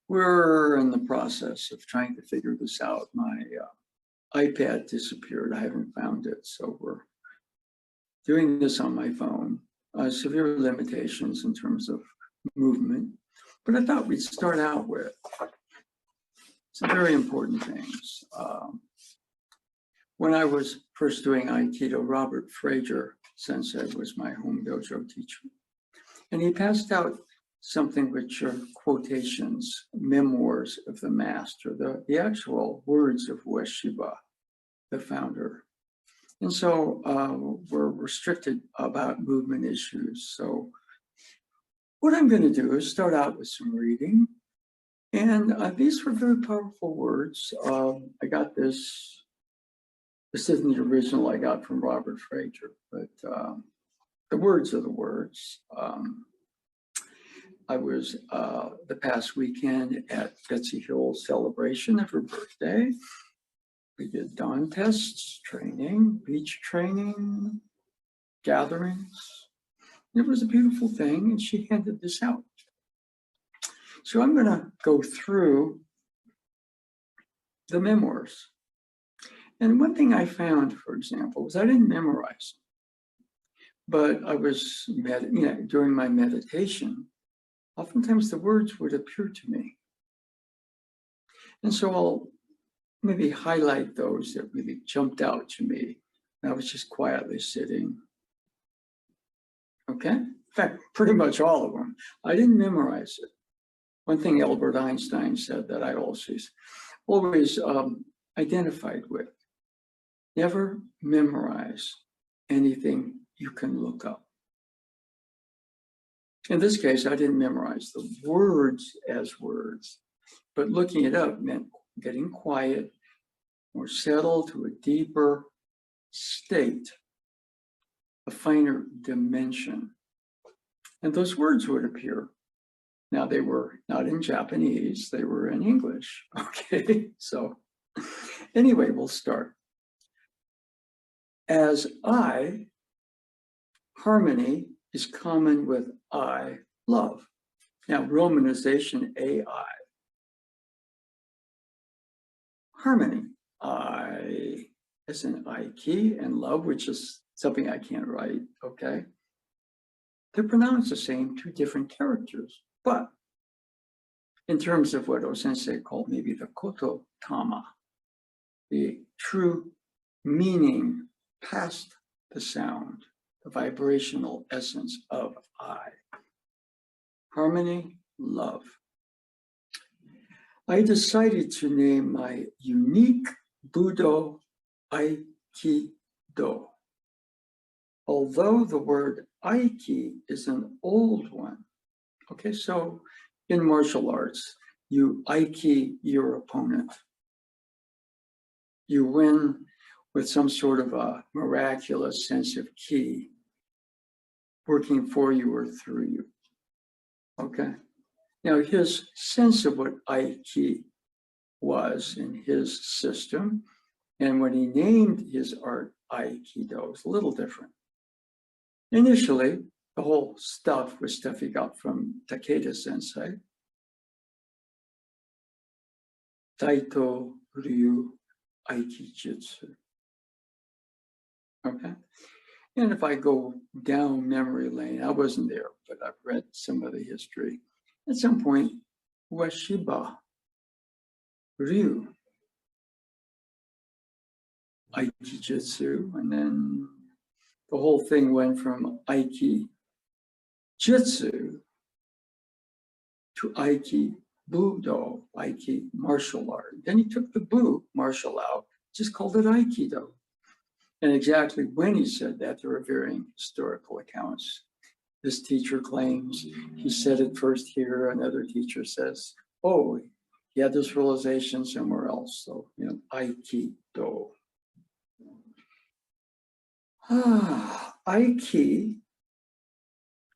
We're in the process of trying to figure this out. My iPad disappeared. I haven't found it. So we're doing this on my phone. Severe limitations in terms of movement. But I thought we'd start out with some very important things. When I was first doing Aikido, Robert Fraser Sensei was my home dojo teacher. And he passed out something which are quotations, memoirs of the master, the actual words of Ueshiba, the founder. And so we're restricted about movement issues. So what I'm going to do is start out with some reading. And these were very powerful words. I got this isn't the original I got from Robert Fraser, but the words are the words. I was the past weekend at Betsy Hill's celebration of her birthday. We did dawn tests, training, beach training, gatherings. It was a beautiful thing, and she handed this out. So I'm going to go through the memoirs. And one thing I found, for example, was I didn't memorize, but I was, during my meditation, oftentimes the words would appear to me. And so I'll maybe highlight those that really jumped out to me. And I was just quietly sitting. Okay? In fact, pretty much all of them. I didn't memorize it. One thing Albert Einstein said that I always identified with. Never memorize anything you can look up. In this case, I didn't memorize the words as words, but looking it up meant getting quiet, more settled to a deeper state, a finer dimension. And those words would appear. Now, they were not in Japanese, they were in English. Okay, so anyway, we'll start. As I, harmony is common with I, love. Now, romanization AI. Harmony, I as in I key, and love, which is something I can't write, okay? They're pronounced the same, two different characters, but in terms of what Osensei called maybe the koto tama, the true meaning past the sound, the vibrational essence of I. Harmony, love. I decided to name my unique Budo Aikido. Although the word Aiki is an old one, okay, so in martial arts, you Aiki your opponent. You win with some sort of a miraculous sense of ki working for you or through you, okay? Now, his sense of what Aiki was in his system, and when he named his art Aikido, was a little different. Initially, the whole stuff was stuff he got from Takeda Sensei. Taito Ryu Aikijutsu. Okay? And if I go down memory lane, I wasn't there, but I've read some of the history. At some point, Ueshiba, Ryu, Aikijutsu, and then the whole thing went from Aiki Jitsu to Aiki Budo, Aiki martial art. Then he took the Bu martial out, just called it Aikido. And exactly when he said that, there are varying historical accounts. This teacher claims he said it first here. Another teacher says, oh, he had this realization somewhere else. So, Aikido. Aiki,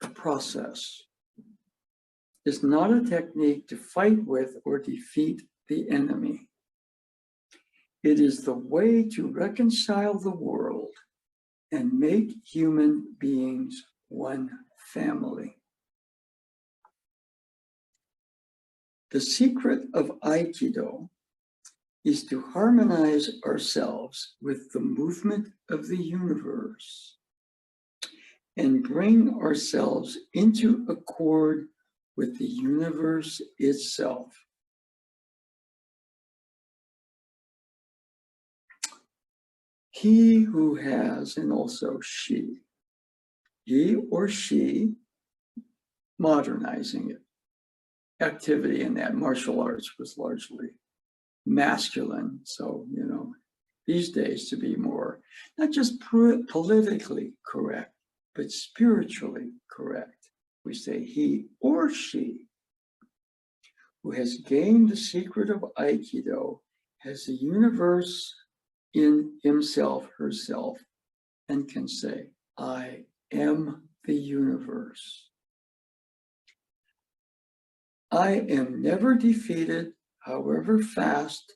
the process, is not a technique to fight with or defeat the enemy. It is the way to reconcile the world and make human beings one family. The secret of Aikido is to harmonize ourselves with the movement of the universe and bring ourselves into accord with the universe itself. He who has, and also she, he or she, modernizing it, activity in that martial arts was largely masculine. So, these days to be more, not just politically correct, but spiritually correct. We say he or she who has gained the secret of Aikido has the universe in himself, herself, and can say, I am the universe. I am never defeated, however fast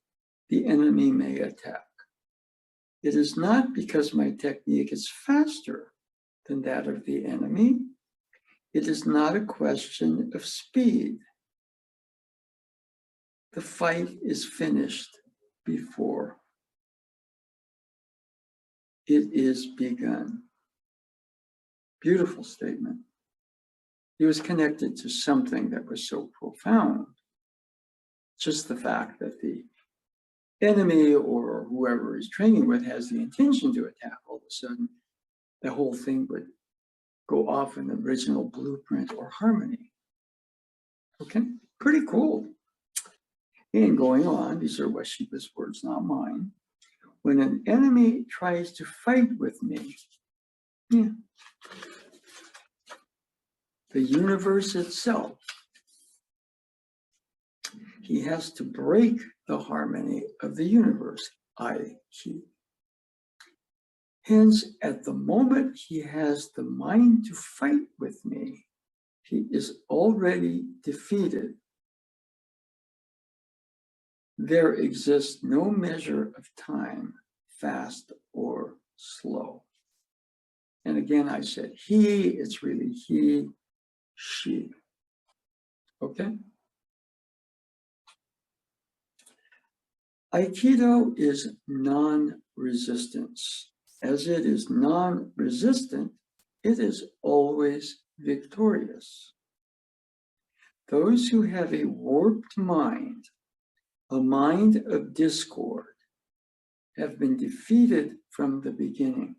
the enemy may attack. It is not because my technique is faster than that of the enemy. It is not a question of speed. The fight is finished before it is begun. Beautiful statement. He was connected to something that was so profound. Just the fact that the enemy or whoever he's training with has the intention to attack, all of a sudden, the whole thing would go off in the original blueprint or harmony. Okay, pretty cool. And going on, these are Washiba's words, not mine. When an enemy tries to fight with me, the universe itself, he has to break the harmony of the universe, he. Hence, at the moment he has the mind to fight with me, he is already defeated. There exists no measure of time, fast or slow. And again, I said he, it's really he, she. Okay? Aikido is non-resistance. As it is non-resistant, it is always victorious. Those who have a warped mind, a mind of discord, have been defeated from the beginning.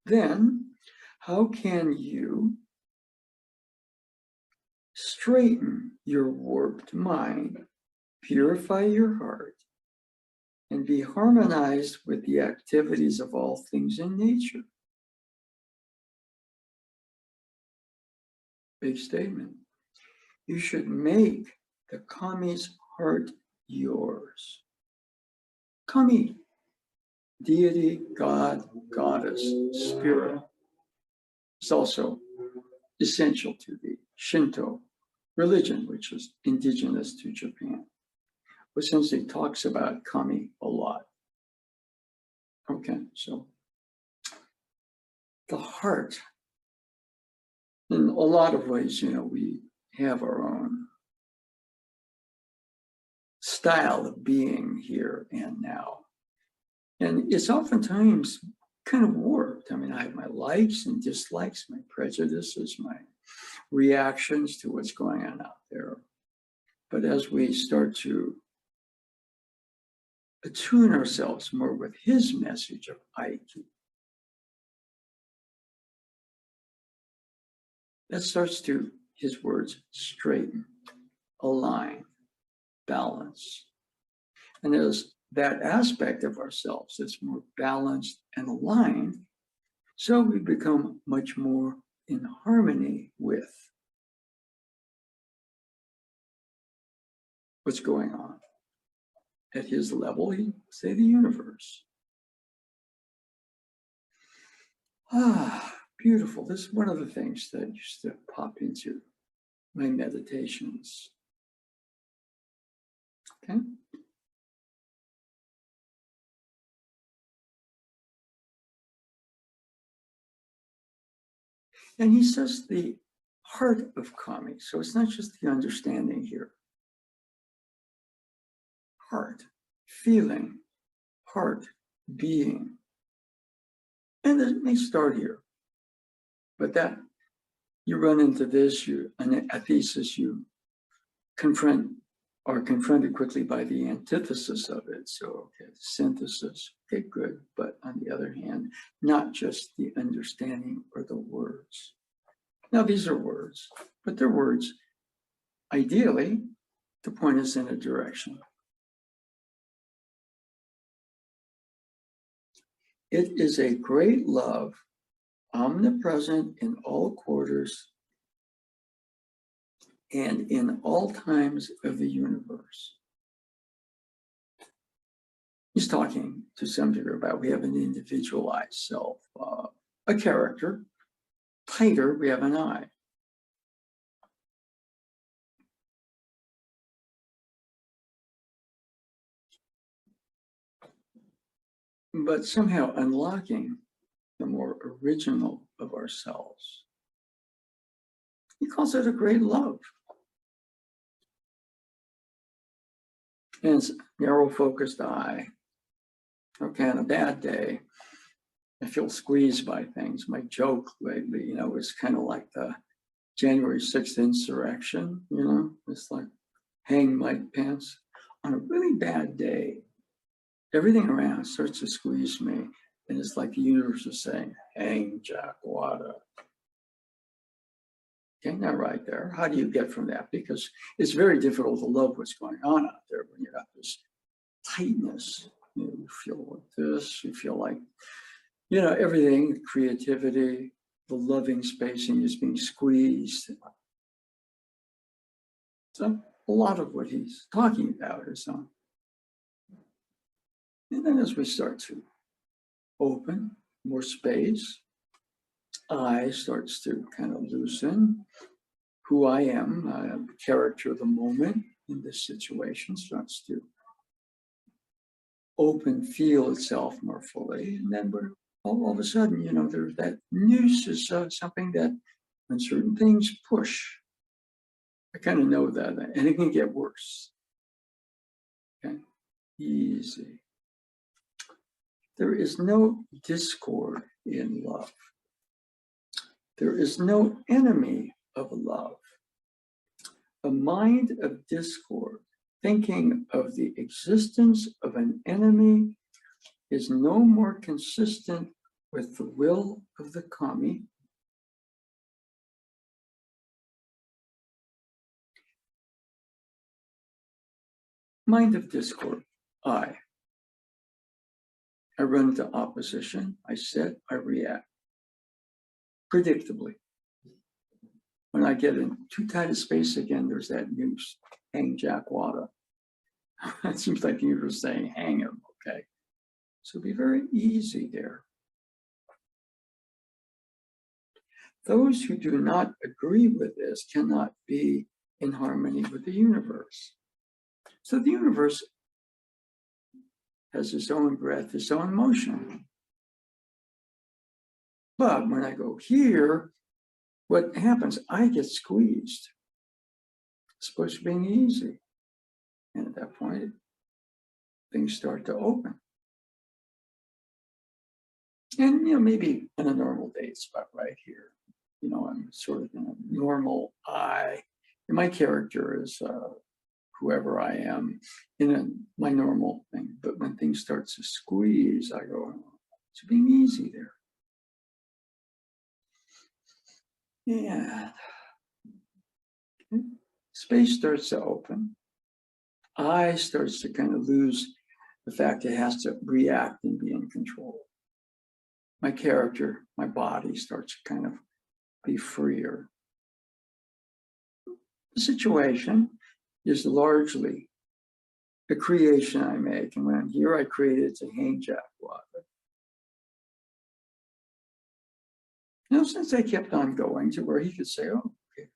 Then, how can you straighten your warped mind, purify your heart, and be harmonized with the activities of all things in nature? Big statement. You should make the Kami's heart yours. Kami, deity, God, goddess, spirit, is also essential to the Shinto religion, which is indigenous to Japan. Osensei talks about Kami a lot. Okay, so the heart, in a lot of ways, we have our own style of being here and now. And it's oftentimes kind of warped. I mean, I have my likes and dislikes, my prejudices, my reactions to what's going on out there. But as we start to attune ourselves more with his message of Aiki, that starts to, his words, straighten, align, balance. And as that aspect of ourselves that's more balanced and aligned, so we become much more in harmony with what's going on. At his level, he'd say the universe. Beautiful. This is one of the things that used to pop into my meditations. Okay. And he says the heart of kami. So it's not just the understanding here. Heart, feeling, heart, being. And it may start here. But that you run into this, a thesis you are confronted quickly by the antithesis of it. So, okay, synthesis, okay, good. But on the other hand, not just the understanding or the words. Now, these are words, but they're words, ideally, to point us in a direction. It is a great love, omnipresent in all quarters and in all times of the universe. He's talking to some degree about we have an individualized self, a character. Tighter, we have an I. But somehow unlocking the more original of ourselves. He calls it a great love. And it's narrow-focused eye. Okay, on a bad day, I feel squeezed by things. My joke lately, is kind of like the January 6th insurrection, it's like hang my pants. On a really bad day, everything around starts to squeeze me. And it's like the universe is saying, hang Jack Wada. Okay, now right there, how do you get from that? Because it's very difficult to love what's going on out there when you got this tightness. You feel like this, you feel like, everything, creativity, the loving spacing is being squeezed. So a lot of what he's talking about is on. And then as we start to open, more space, I starts to kind of loosen. Who I am, the character of the moment in this situation starts to open, feel itself more fully. And then we're all of a sudden, there's that noose is something that when certain things push, I kind of know that, and it can get worse. Okay, easy. There is no discord in love. There is no enemy of love. A mind of discord, thinking of the existence of an enemy, is no more consistent with the will of the kami mind of discord. I run into opposition. I sit, I react. Predictably. When I get in too tight a space again, there's that noose, hang Jack Wada. It seems like you were saying, hang him, okay? So be very easy there. Those who do not agree with this cannot be in harmony with the universe. So the universe has its own breath, its own motion. But when I go here, what happens? I get squeezed. It's supposed to be easy. And at that point, things start to open. And, maybe on a normal day, it's about right here. I'm sort of in a normal I. And my character is whoever I am in my normal thing. But when things start to squeeze, I go, it's being easy there. Yeah. Space starts to open. I starts to kind of lose the fact it has to react and be in control. My character, my body starts to kind of be freer. The situation is largely a creation I make. And when I'm here, I created to hang Jack Wada. Since I kept on going to where he could say, oh, okay,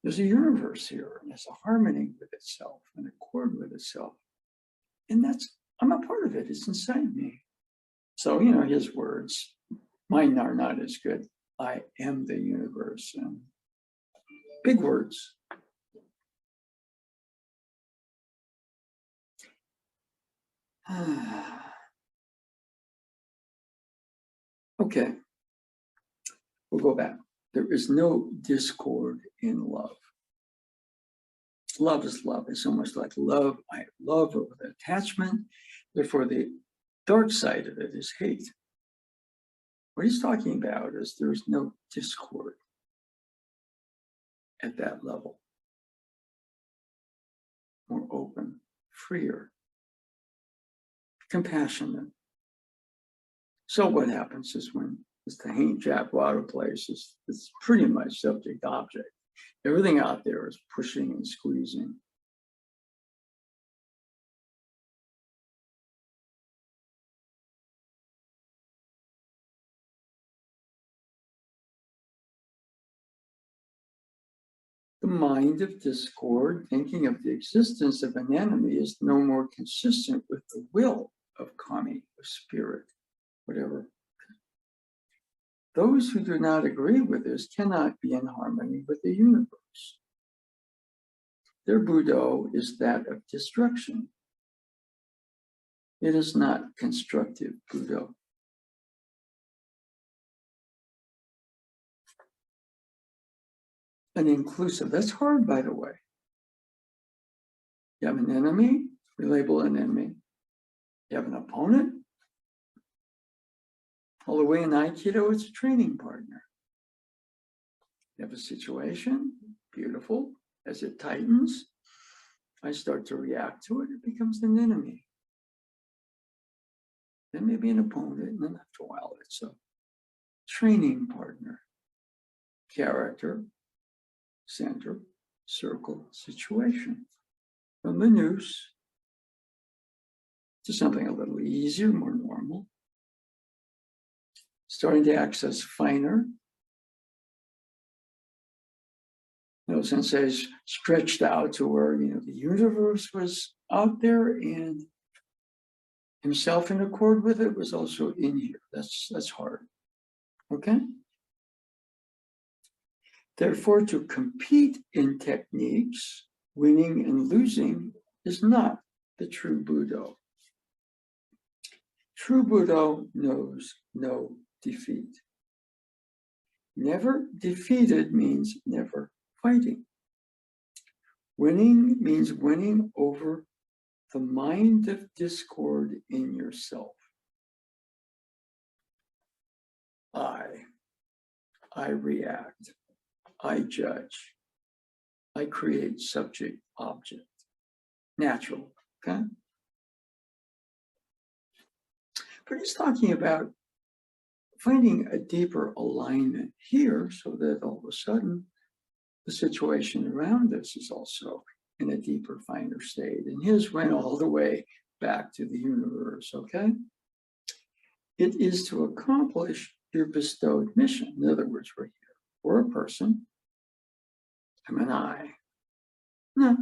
there's a universe here, and there's a harmony with itself, an accord with itself. And I'm a part of it, it's inside me. So, his words, Mine are not as good. I am the universe. And big words. Okay, we'll go back. There is no discord in love. Love is love. It's almost like love. I love with attachment. Therefore, the dark side of it is hate. What he's talking about is there's no discord at that level. More open, freer, compassionate. So what happens is when the Haint Jack Wada plays, it's pretty much subject object. Everything out there is pushing and squeezing. The mind of discord, thinking of the existence of an enemy, is no more consistent with the will of kami, of spirit, whatever. Those who do not agree with this cannot be in harmony with the universe. Their Budo is that of destruction. It is not constructive Budo. And inclusive, that's hard, by the way. You have an enemy, we label an enemy. You have an opponent. All the way in Aikido, it's a training partner. You have a situation, beautiful. As it tightens, I start to react to it, it becomes an enemy. Then maybe an opponent, and then after a while, it's a training partner. Character, center, circle, situation. From the noose to something a little easier, more normal. Starting to access finer. Osensei's stretched out to where, the universe was out there and himself in accord with it was also in here. That's hard. Okay? Therefore, to compete in techniques, winning and losing is not the true Budo. True Budo knows no defeat. Never defeated means never fighting. Winning means winning over the mind of discord in yourself. I react. I judge. I create subject object. Natural, okay? But he's talking about finding a deeper alignment here so that all of a sudden the situation around us is also in a deeper, finer state. And his went all the way back to the universe, okay? It is to accomplish your bestowed mission. In other words, we're here. We're a person. I'm an I. No.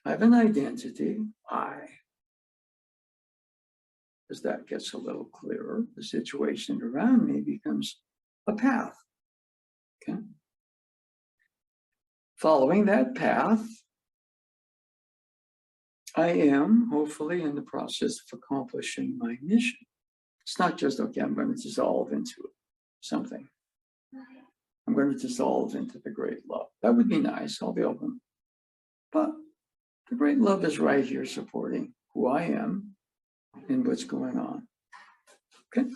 I have an identity, I. As that gets a little clearer, the situation around me becomes a path, okay? Following that path, I am hopefully in the process of accomplishing my mission. It's not just, okay, I'm going to dissolve into something. I'm going to dissolve into the great love. That would be nice, I'll be open. But the great love is right here supporting who I am and what's going on, okay?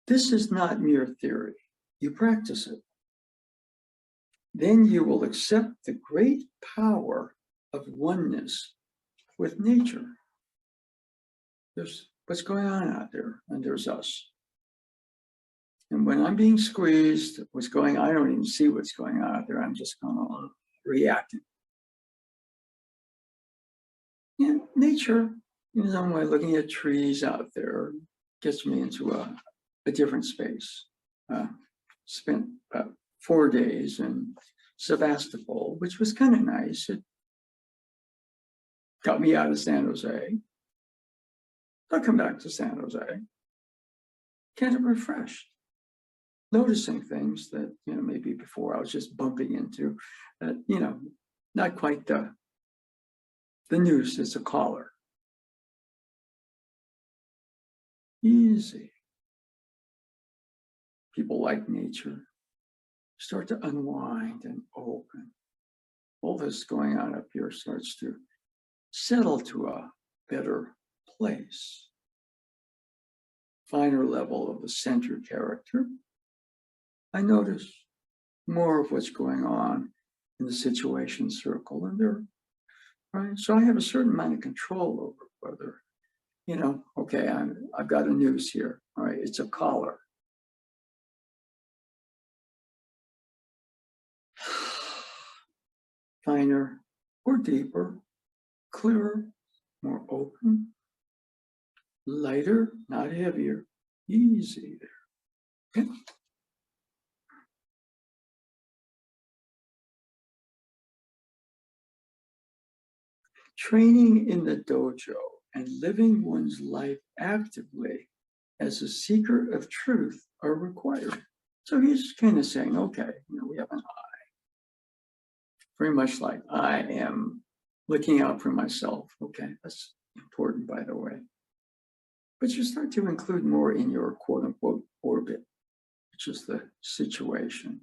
This is not mere theory. You practice it. Then you will accept the great power of oneness with nature. There's what's going on out there, and there's us. And when I'm being squeezed, what's going on, I don't even see what's going on out there. I'm just kind of reacting. Yeah, nature, in some way, looking at trees out there gets me into a different space. Spent about 4 days in Sebastopol, which was kind of nice. It got me out of San Jose. I'll come back to San Jose, kind of refreshed, noticing things that, maybe before I was just bumping into, that, not quite the news is a caller. Easy. People like nature start to unwind and open. All this going on up here starts to settle to a better place. Finer level of the center character. I notice more of what's going on in the situation circle, and there, right? So I have a certain amount of control over whether, okay, I've got a news here. All right, it's a caller. Finer or deeper, clearer, more open, lighter, not heavier, easy there. Okay. Training in the dojo and living one's life actively as a seeker of truth are required. So he's kind of saying, okay, we have an I. Very much like I am looking out for myself. Okay, that's important, by the way. But you start to include more in your quote unquote orbit, which is the situation.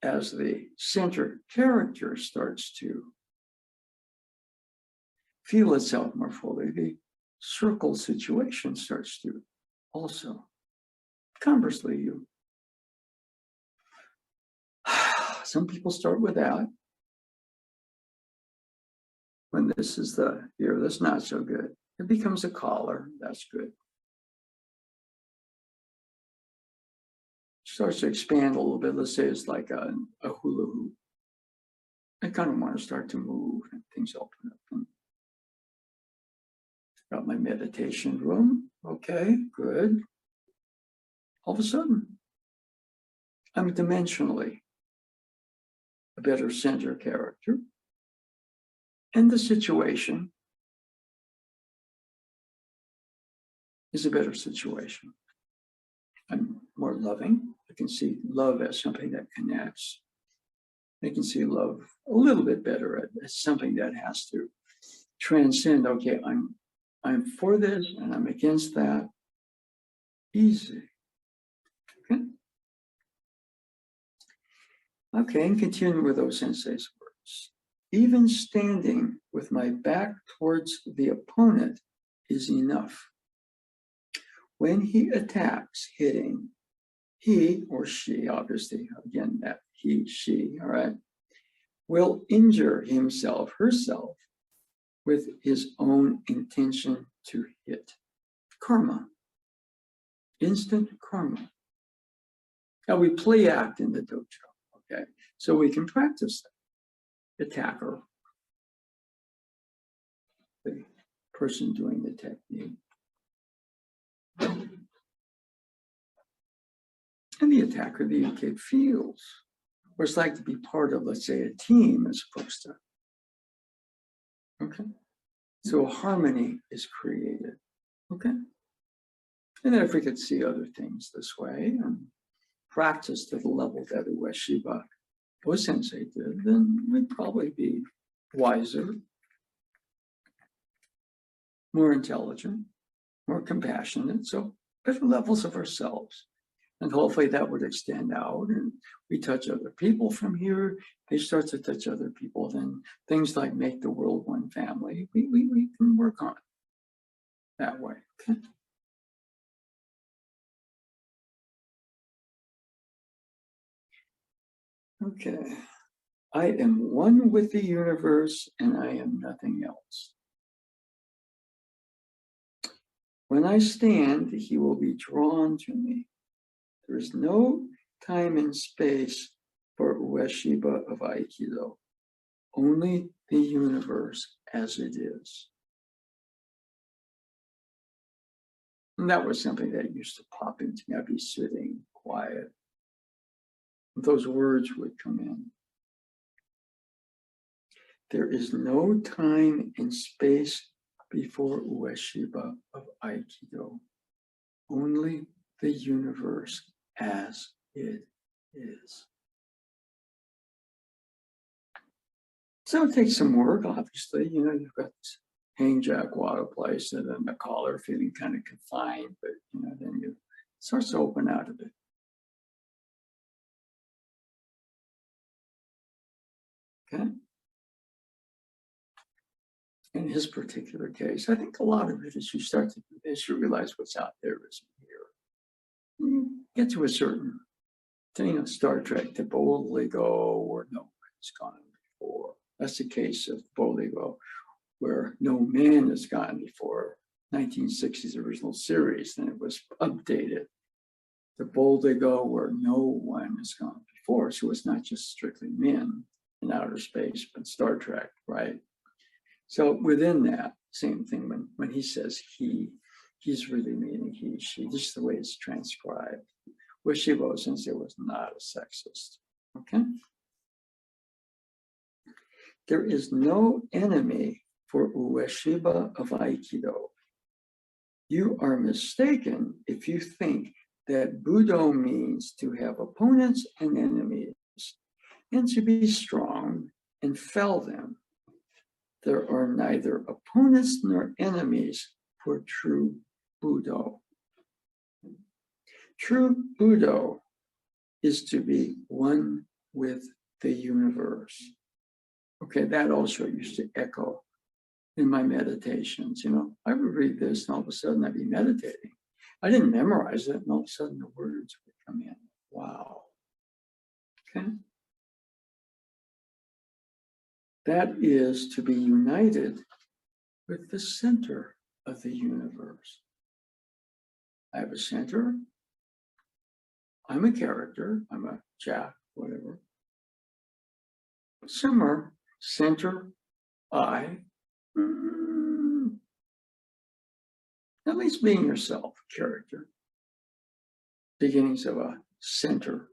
As the center character starts to feel itself more fully, the circle situation starts to also. Conversely, some people start with that. When this is the here, that's not so good. It becomes a caller, that's good. Starts to expand a little bit. Let's say it's like a hula hoop. I kind of want to start to move and things open up. And got my meditation room. Okay, good. All of a sudden, I'm dimensionally a better center character. And the situation is a better situation. I'm more loving. I can see love as something that connects. I can see love a little bit better as something that has to transcend. Okay, I'm for this and I'm against that. Easy. Okay. Okay, and continuing with Osensei's words. Even standing with my back towards the opponent is enough. When he attacks, hitting, he or she, obviously, again, that he, she, all right, will injure himself, herself, with his own intention to hit. Karma. Instant karma. Now we play act in the dojo, okay? So we can practice that. Attacker, the person doing the technique. And the attacker, the kid feels what it's like to be part of, let's say, a team as opposed to. Okay. So a harmony is created. Okay. And then if we could see other things this way and practice to the level that Ueshiba Osensei did, then we'd probably be wiser, more intelligent, more compassionate, so better levels of ourselves. And hopefully that would extend out and we touch other people from here. They start to touch other people. Then things like make the world one family, we can work on it that way. Okay. Okay. I am one with the universe and I am nothing else. When I stand, he will be drawn to me. There is no time and space for Ueshiba of Aikido, only the universe as it is. And that was something that used to pop into me. I'd be sitting quiet. Those words would come in. There is no time and space before Ueshiba of Aikido. Only the universe as it is. So it takes some work, obviously. You've got this hang jack Wada place and then the collar feeling kind of confined, but then it starts to open out a bit. Okay. In his particular case, I think a lot of it, as you start to do this, you realize what's out there isn't here. You get to a certain, Star Trek, to boldly go where no one's gone before. That's the case of boldly go where no man has gone before. 1960s original series, and it was updated to boldly go where no one has gone before. So it's not just strictly men in outer space, but Star Trek, right? So within that, same thing when he says he's really meaning he, she, just the way it's transcribed. Ueshiba Osensei was not a sexist, okay? There is no enemy for Ueshiba of Aikido. You are mistaken if you think that Budo means to have opponents and enemies and to be strong and fell them. There are neither opponents nor enemies for true Budo. True Budo is to be one with the universe. Okay, that also used to echo in my meditations. I would read this and all of a sudden I'd be meditating. I didn't memorize it, and all of a sudden the words would come in. Wow. Okay. That is to be united with the center of the universe. I have a center. I'm a character. I'm a Jack, whatever. Somewhere, center, I. At least being yourself, character. Beginnings of a center.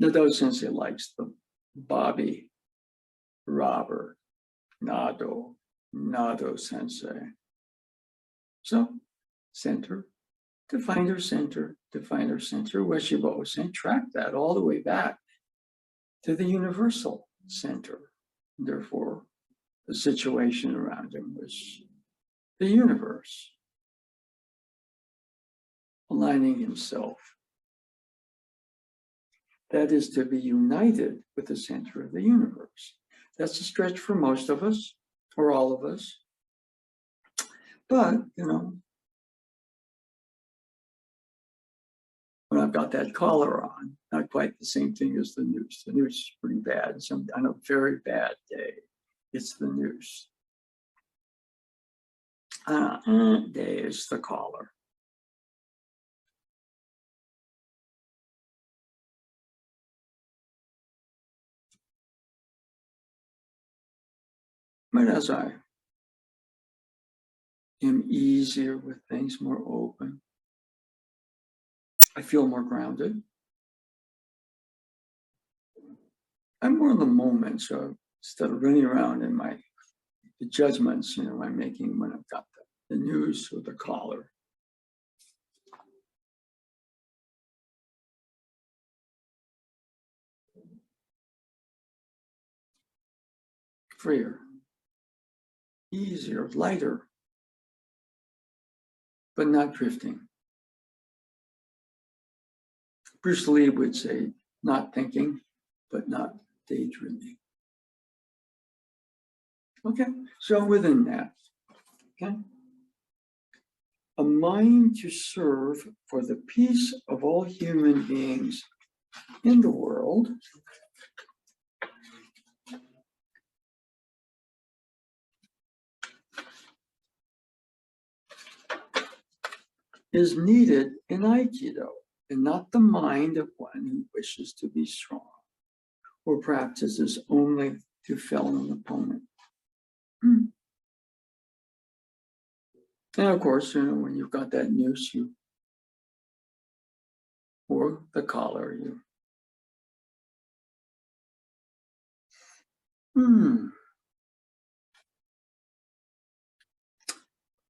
Nado Sensei likes the Bobby, Robert, Nado Sensei. So, center, define our center, Ueshiba Osensei, track that all the way back to the universal center. Therefore, the situation around him was the universe, aligning himself. That is to be united with the center of the universe. That's a stretch for most of us, or all of us. But, when I've got that collar on, not quite the same thing as the noose. The noose is pretty bad. On a very bad day, it's the noose. Day is the collar. But as I am easier with things, more open, I feel more grounded. I'm more in the moment, so instead of running around in the judgments, I'm making when I've got the noose or the collar. Freer, easier, lighter, but not drifting. Bruce Lee would say, not thinking, but not daydreaming. Okay, so within that, okay, a mind to serve for the peace of all human beings in the world is needed in Aikido, and not the mind of one who wishes to be strong or practices only to fell an opponent. And of course, when you've got that noose, or the collar,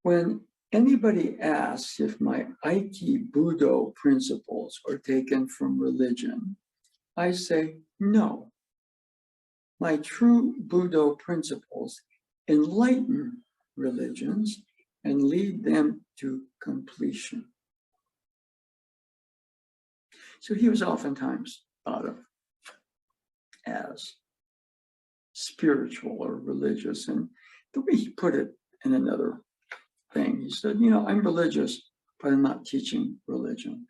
When anybody asks if my Aikibudo principles are taken from religion, I say no. My true Budo principles enlighten religions and lead them to completion. So he was oftentimes thought of as spiritual or religious. And the way he put it in another thing, he said, you know, I'm religious, but I'm not teaching religion.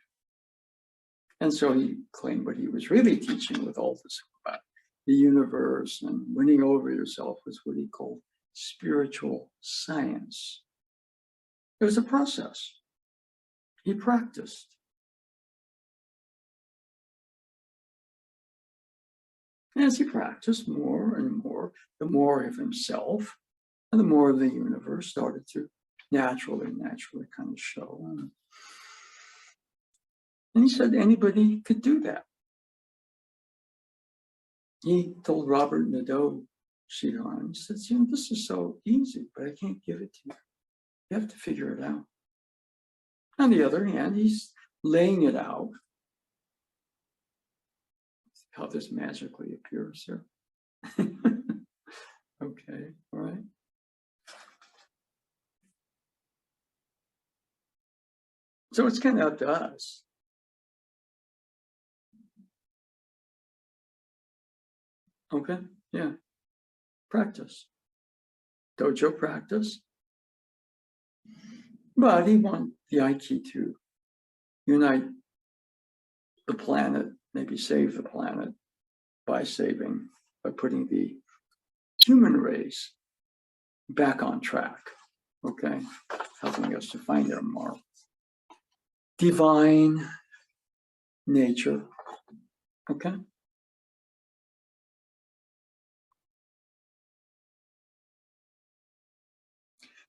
And so he claimed what he was really teaching with all this about the universe and winning over yourself was what he called spiritual science. It was a process. He practiced. As he practiced more and more, the more of himself and the more of the universe started to naturally kind of show. And he said anybody could do that. He told Robert Nadeau Shihan, he said, you know, this is so easy, but I can't give it to you. You have to figure it out. On the other hand, he's laying it out. How this magically appears here. Okay, all right. So it's kind of up to us. Okay, yeah. Practice. Dojo practice. But he wanted the Aiki to unite the planet, maybe save the planet by putting the human race back on track, okay? Helping us to find our more divine nature, okay?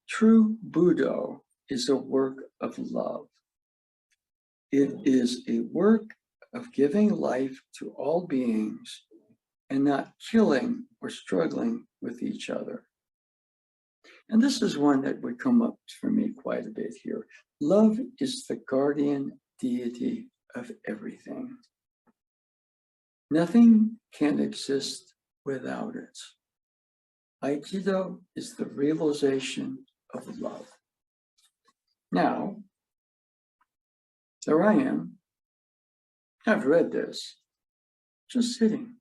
True Budo is a work of love. It is a work of giving life to all beings and not killing or struggling with each other. And this is one that would come up for me quite a bit here. Love is the guardian deity of everything. Nothing can exist without it. Aikido is the realization of love. Now, there I am. I've read this, just sitting,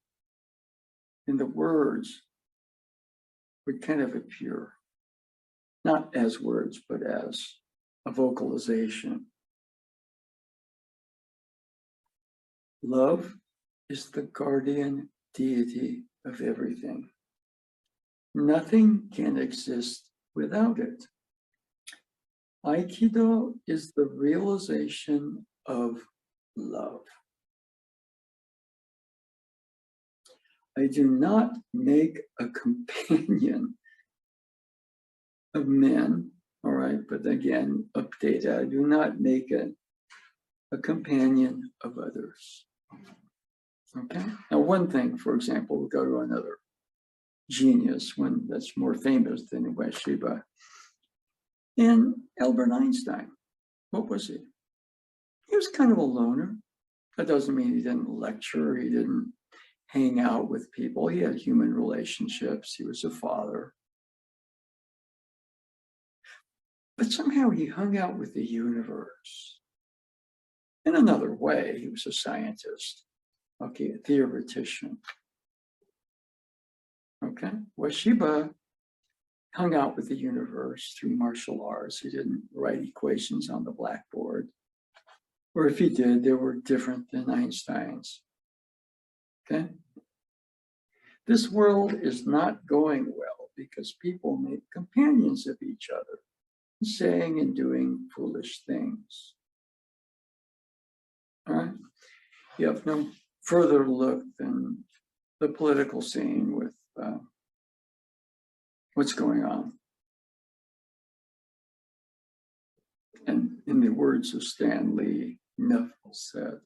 and the words would kind of appear, not as words, but as a vocalization. Love is the guardian deity of everything. Nothing can exist without it. Aikido is the realization of love. I do not make a companion of men, all right, but again, update, I do not make a companion of others. Okay, now one thing, for example, we'll go to another genius, one that's more famous than Ueshiba. And Albert Einstein, what was he? He was kind of a loner. That doesn't mean he didn't lecture, he didn't hang out with people. He had human relationships. He was a father. But somehow he hung out with the universe. In another way, he was a scientist, okay, a theoretician. Okay, Ueshiba hung out with the universe through martial arts. He didn't write equations on the blackboard. Or if he did, they were different than Einstein's. Okay? This world is not going well because people make companions of each other, saying and doing foolish things. All right? You have no further look than the political scene with what's going on. And in the words of Stan Lee, enough said.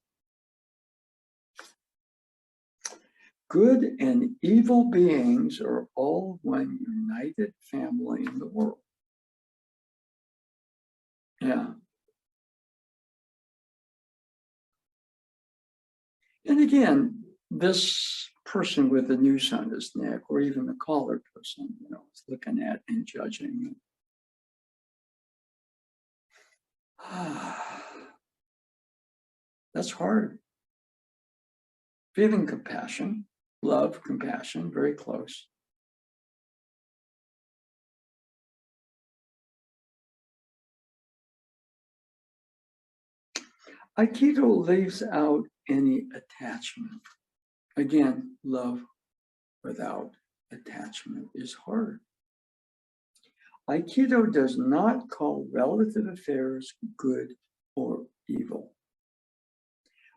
Good and evil beings are all one united family in the world. Yeah. And again, this person with the noose on his neck, or even the collared person, is looking at and judging. That's hard. Feeling compassion, love, compassion, very close. Aikido leaves out any attachment. Again, love without attachment is hard. Aikido does not call relative affairs good or evil.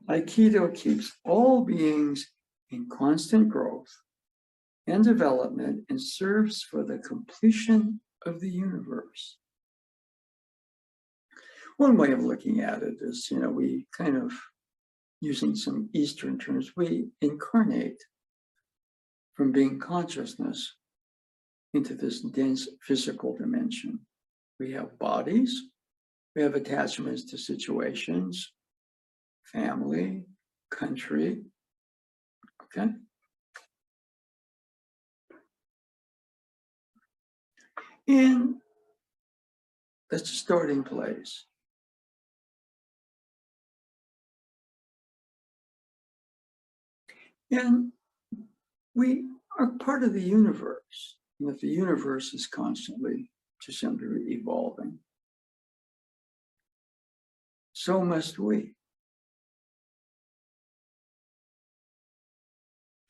Aikido keeps all beings in constant growth and development and serves for the completion of the universe. One way of looking at it is, we kind of, using some Eastern terms, we incarnate from being consciousness into this dense physical dimension. We have bodies, we have attachments to situations, family, country, okay? And that's a starting place. And we are part of the universe, and that the universe is constantly, to some degree, evolving. So must we.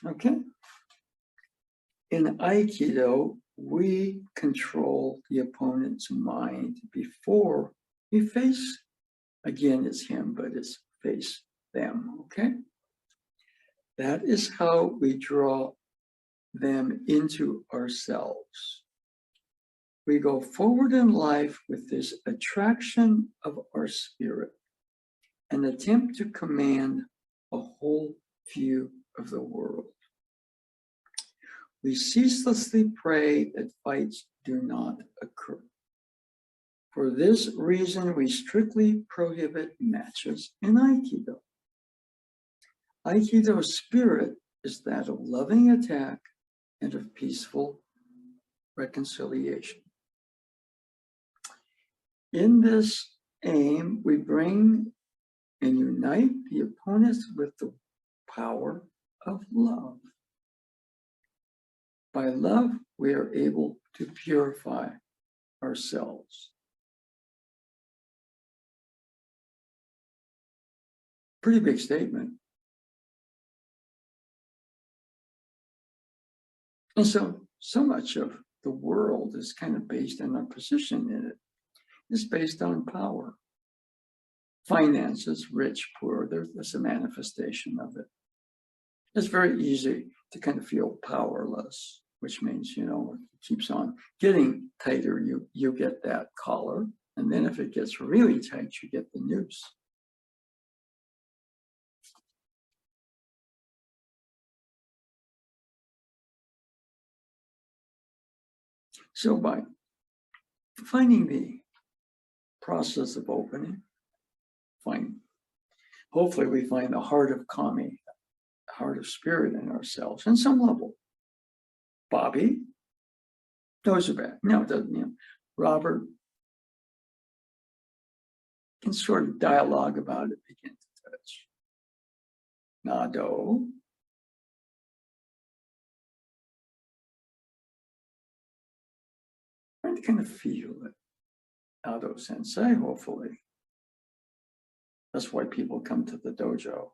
Okay? In Aikido, we control the opponent's mind before we face, again, it's him, but it's face them, okay? That is how we draw them into ourselves. We go forward in life with this attraction of our spirit and attempt to command a whole view of the world. We ceaselessly pray that fights do not occur. For this reason, we strictly prohibit matches in Aikido. Aikido's spirit is that of loving attack and of peaceful reconciliation. In this aim, we bring and unite the opponents with the power of love. By love, we are able to purify ourselves. Pretty big statement. And so much of the world is kind of based on our position in it. It's based on power. Finances, rich, poor, there's a manifestation of it. It's very easy to kind of feel powerless, which means, it keeps on getting tighter, you get that collar. And then if it gets really tight, you get the noose. So by finding the process of opening, hopefully we find the heart of Kami, heart of spirit in ourselves, in some level. Bobby, those are bad. No, it doesn't. Robert can sort of dialogue about it, begin to touch. Nado. Trying to kind of feel it. Nado Sensei, hopefully. That's why people come to the dojo,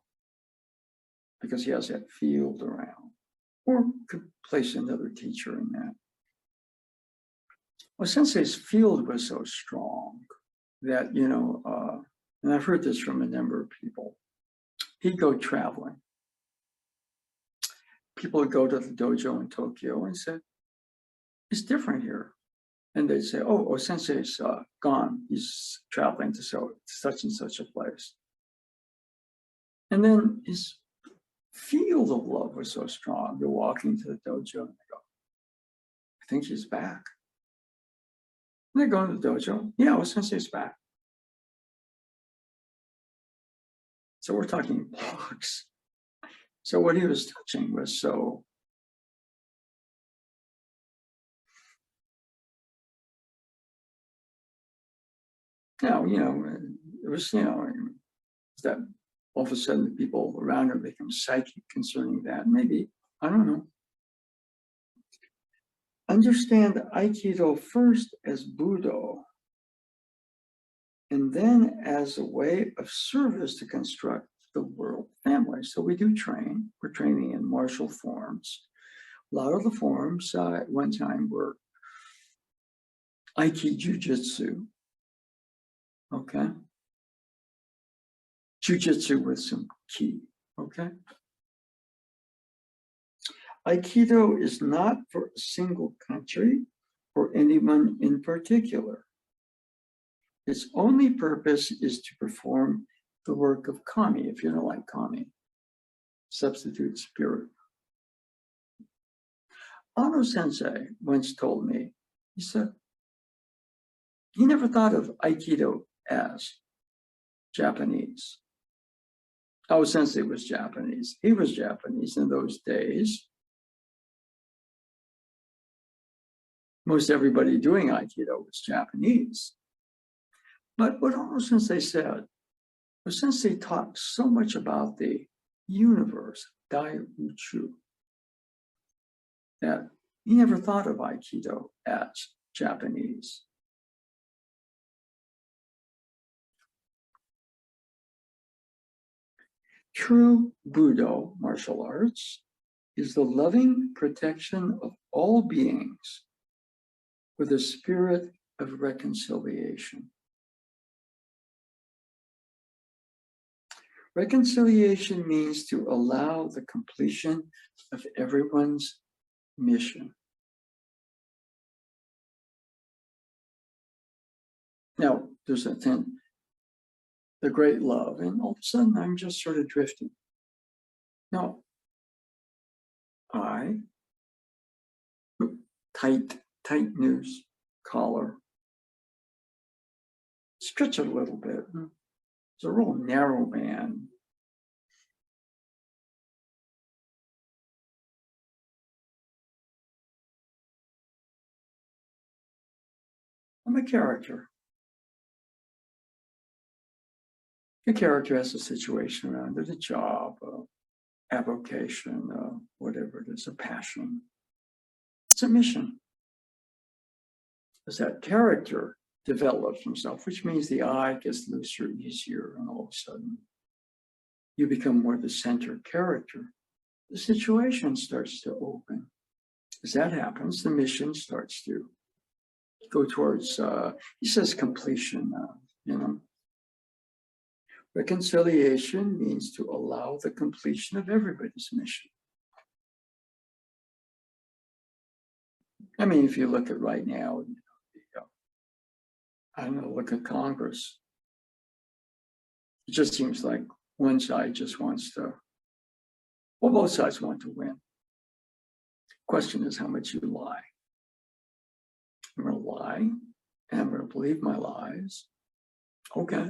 because he has that field around. Or could place another teacher in that. Well, Sensei's field was so strong that, and I've heard this from a number of people, he'd go traveling. People would go to the dojo in Tokyo and say, it's different here. And they'd say, oh, Sensei's gone. He's traveling to such and such a place. And then his field of love was so strong. You're walking to the dojo and they go, I think she's back. And they go to the dojo. Yeah, Osensei's back. So we're talking blocks. So what he was touching was so it was, that all of a sudden the people around her become psychic concerning that. Maybe, I don't know. Understand Aikido first as Budo, and then as a way of service to construct the world family. So we do train. We're training in martial forms. A lot of the forms at one time were Aiki Jujitsu. Okay. Jujitsu with some ki. Okay. Aikido is not for a single country or anyone in particular. Its only purpose is to perform the work of kami, if you don't like kami, substitute spirit. Ano Sensei once told me, he said, he never thought of Aikido as Japanese. Osensei was Japanese. He was Japanese in those days. Most everybody doing Aikido was Japanese. But what Osensei said, Osensei taught so much about the universe, Dai Uchu, that he never thought of Aikido as Japanese. True Budo martial arts is the loving protection of all beings with a spirit of reconciliation. Reconciliation means to allow the completion of everyone's mission. Now, there's the great love, and all of a sudden I'm just sort of drifting. No, tight noose, collar, stretch it a little bit. It's a real narrow man. I'm a character. The character has a situation around it, a job, a avocation, whatever it is, a passion. It's a mission. As that character develops himself, which means the eye gets looser, easier, and all of a sudden you become more the center character. The situation starts to open. As that happens, the mission starts to go towards, he says, completion, Reconciliation means to allow the completion of everybody's mission. I mean, if you look at right now, I don't know, look at Congress. It just seems like one side just wants to, well, both sides want to win. Question is how much you lie. I'm going to lie, and I'm going to believe my lies. Okay.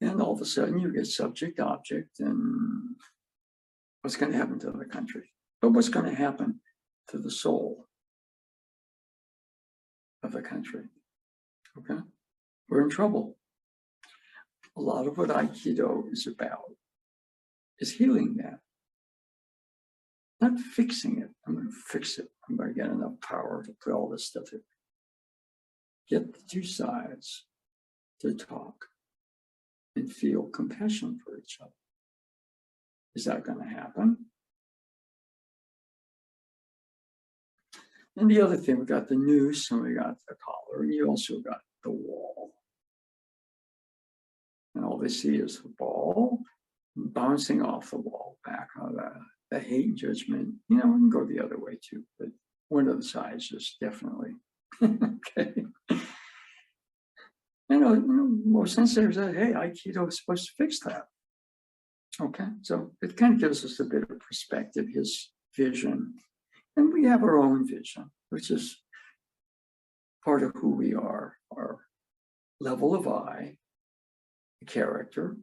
And all of a sudden you get subject, object, and what's going to happen to the country? But what's going to happen to the soul of the country? Okay, we're in trouble. A lot of what Aikido is about is healing that. Not fixing it. I'm going to fix it. I'm going to get enough power to put all this stuff in. Get the two sides to talk and feel compassion for each other. Is that going to happen? And the other thing, we got the noose and we got the collar, and you also got the wall. And all they see is the ball bouncing off the wall back on the hate and judgment. You know, we can go the other way too, but one of the sides is definitely okay. Most sensitive said, hey, Aikido is supposed to fix that. Okay, so it kind of gives us a bit of perspective, his vision. And we have our own vision, which is part of who we are, our level of I, the character,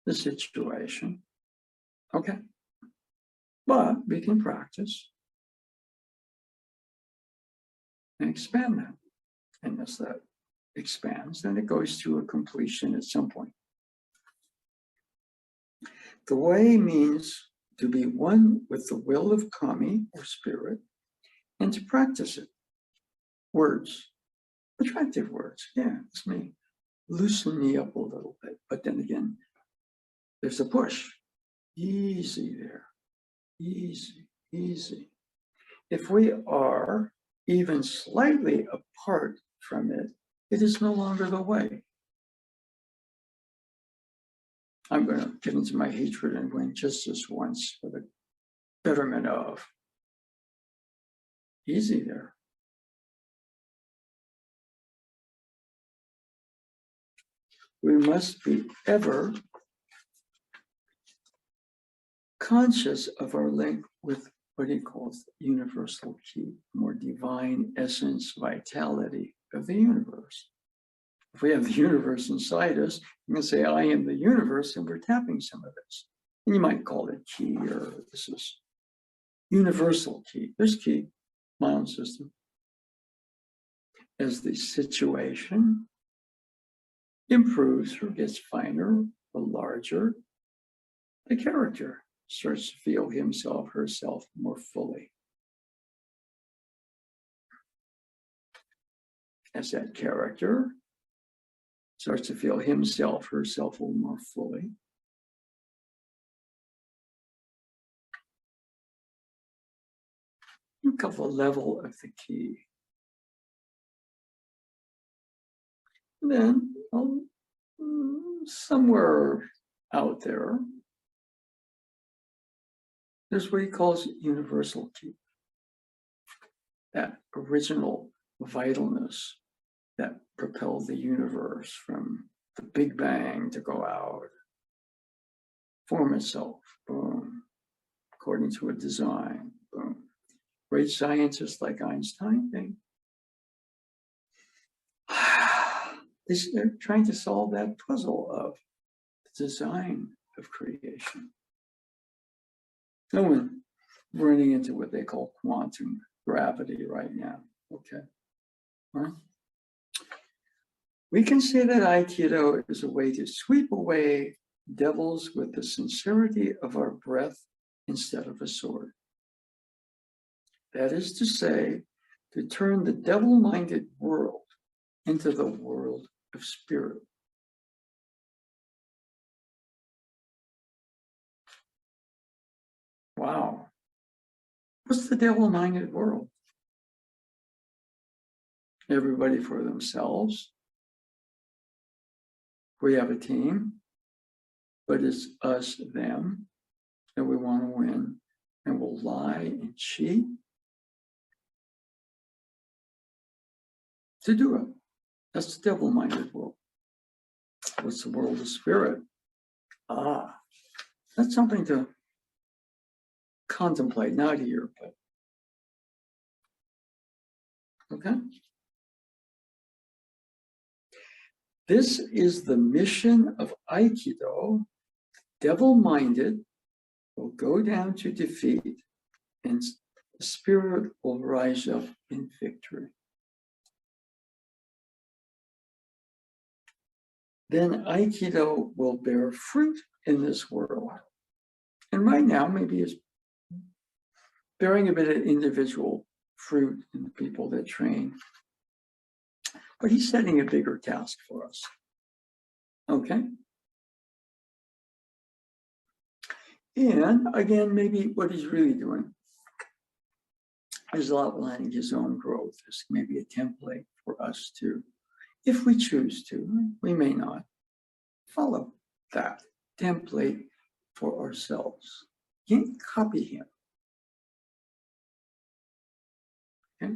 the situation. Okay, but we can practice and expand that. And as that expands, then it goes to a completion at some point. The way means to be one with the will of Kami or spirit and to practice it. Words, attractive words. Yeah, it's me. Loosen me up a little bit. But then again, there's a push. Easy there. Easy, easy. If we are even slightly apart from it, it is no longer the way. I'm going to get into my hatred and win just this once for the betterment of. Easy there. We must be ever conscious of our link with what he calls universal key, more divine essence, vitality of the universe. If we have the universe inside us, we can say, I am the universe, and we're tapping some of this. And you might call it key, or this is universal key. There's key, my own system. As the situation improves or gets finer or larger, the character starts to feel himself, herself more fully. As that character starts to feel himself, herself a little more fully, think of the level of the key. And then somewhere out there, there's what he calls universal key. That original vitalness that propelled the universe from the Big Bang to go out, form itself, boom, according to a design, boom. Great scientists like Einstein, they're trying to solve that puzzle of the design of creation. No one running into what they call quantum gravity right now, okay? Huh? We can say that Aikido is a way to sweep away devils with the sincerity of our breath instead of a sword. That is to say, to turn the devil-minded world into the world of spirit. Wow. What's the devil-minded world? Everybody for themselves. We have a team, but it's us, them, and we want to win, and we'll lie and cheat to do it. That's the devil-minded world. What's the world of spirit? That's something to contemplate, not here, but okay. This is the mission of Aikido. Devil-minded will go down to defeat, and the spirit will rise up in victory. Then Aikido will bear fruit in this world. And right now, maybe it's bearing a bit of individual fruit in the people that train. But he's setting a bigger task for us. Okay? And again, maybe what he's really doing is outlining his own growth as maybe a template for us to, if we choose to, we may not, follow that template for ourselves. Can't copy him. Okay?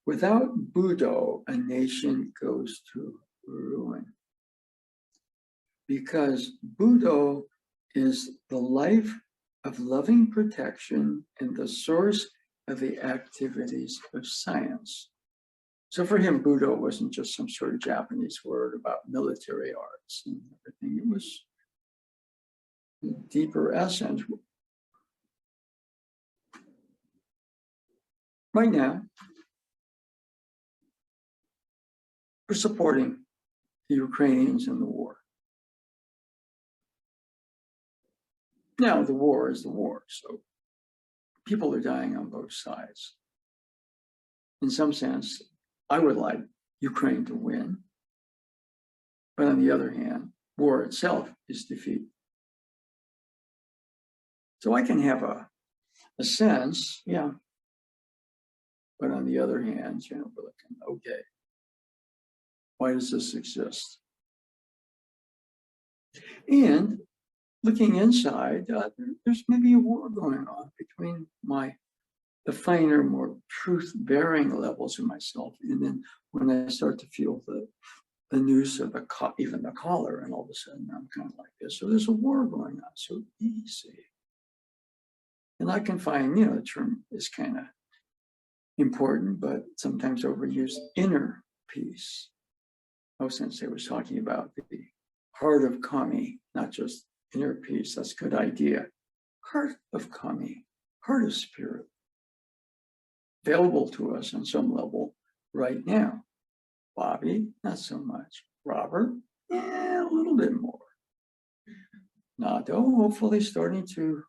Without Budo, a nation goes to ruin. Because Budo is the life of loving protection and the source of the activities of science. So for him, Budo wasn't just some sort of Japanese word about military arts and everything. It was a deeper essence. Right now, we're supporting the Ukrainians in the war. Now, the war is the war, so people are dying on both sides. In some sense, I would like Ukraine to win, but on the other hand, war itself is defeat. So I can have a sense, yeah, but on the other hand, we're looking, okay, why does this exist? And looking inside, there's maybe a war going on between the finer, more truth-bearing levels of myself, and then when I start to feel the noose of even the collar, and all of a sudden I'm kind of like this. So there's a war going on. So easy. And I can find, the term is kind of important, but sometimes overused, inner peace. Osensei was talking about the heart of kami, not just inner peace. That's a good idea. Heart of kami, heart of spirit, available to us on some level right now. Bobby, not so much. Robert, yeah, a little bit more. Nado, hopefully starting to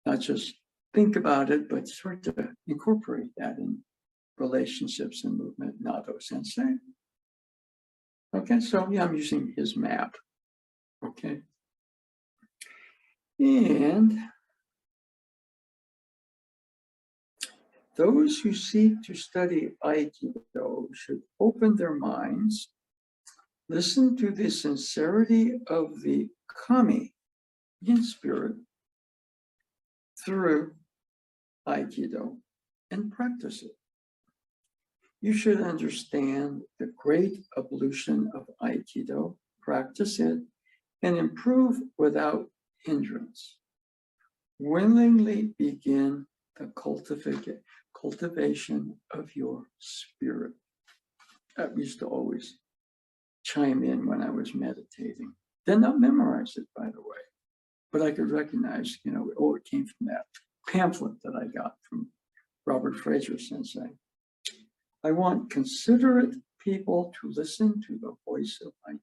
not just think about it, but start to incorporate that in relationships and movement. Nado Sensei. Okay, so yeah, I'm using his map. Okay. And those who seek to study Aikido should open their minds, listen to the sincerity of the kami in spirit through Aikido and practice it. You should understand the great evolution of Aikido, practice it, and improve without hindrance. Willingly begin the cultivation of your spirit. That used to always chime in when I was meditating. Did not memorize it, by the way, but I could recognize, it came from that pamphlet that I got from Robert Fraser Sensei. I want considerate people to listen to the voice of Aikido.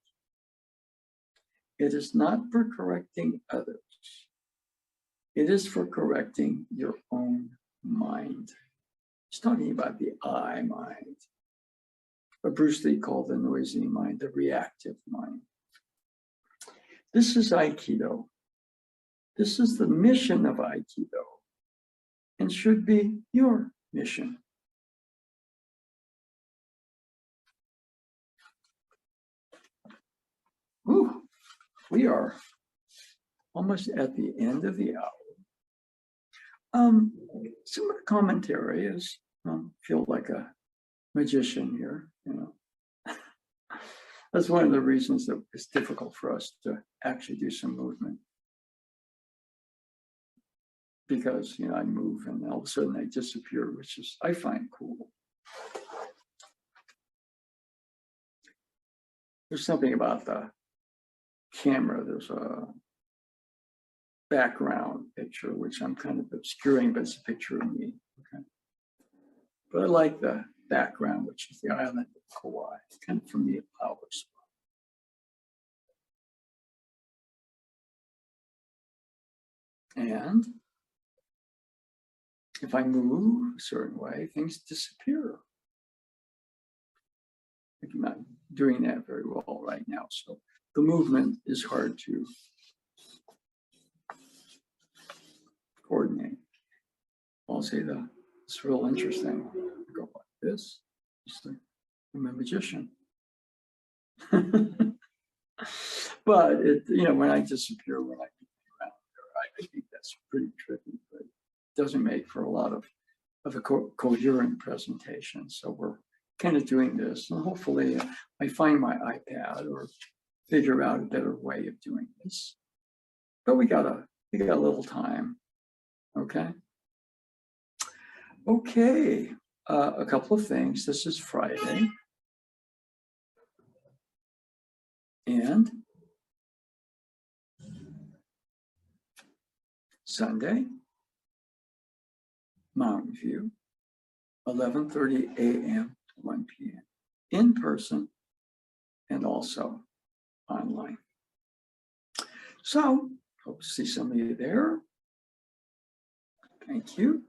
It is not for correcting others. It is for correcting your own mind. He's talking about the I mind, what Bruce Lee called the noisy mind, the reactive mind. This is Aikido. This is the mission of Aikido and should be your mission. Ooh, we are almost at the end of the hour. Some of the commentary is, feel like a magician here, That's one of the reasons that it's difficult for us to actually do some movement. Because, I move and all of a sudden I disappear, which is, I find cool. There's something about the camera. There's a background picture, which I'm kind of obscuring, but it's a picture of me. Okay. But I like the background, which is the island of Kauai. It's kind of for me a power spot. And if I move a certain way, things disappear. I'm not doing that very well right now. So the movement is hard to coordinate. I'll say that it's real interesting. I go like this, just like I'm a magician. But when I disappear, when I get around there, I think that's pretty tricky, but it doesn't make for a lot of a coherent presentation. So we're kind of doing this, and hopefully I find my iPad or figure out a better way of doing this. but we got a little time. Okay. Okay. A couple of things. This is Friday. And Sunday, Mountain View, 11:30 a.m. to 1 p.m. in person and also online. So hope to see some of you there. Thank you.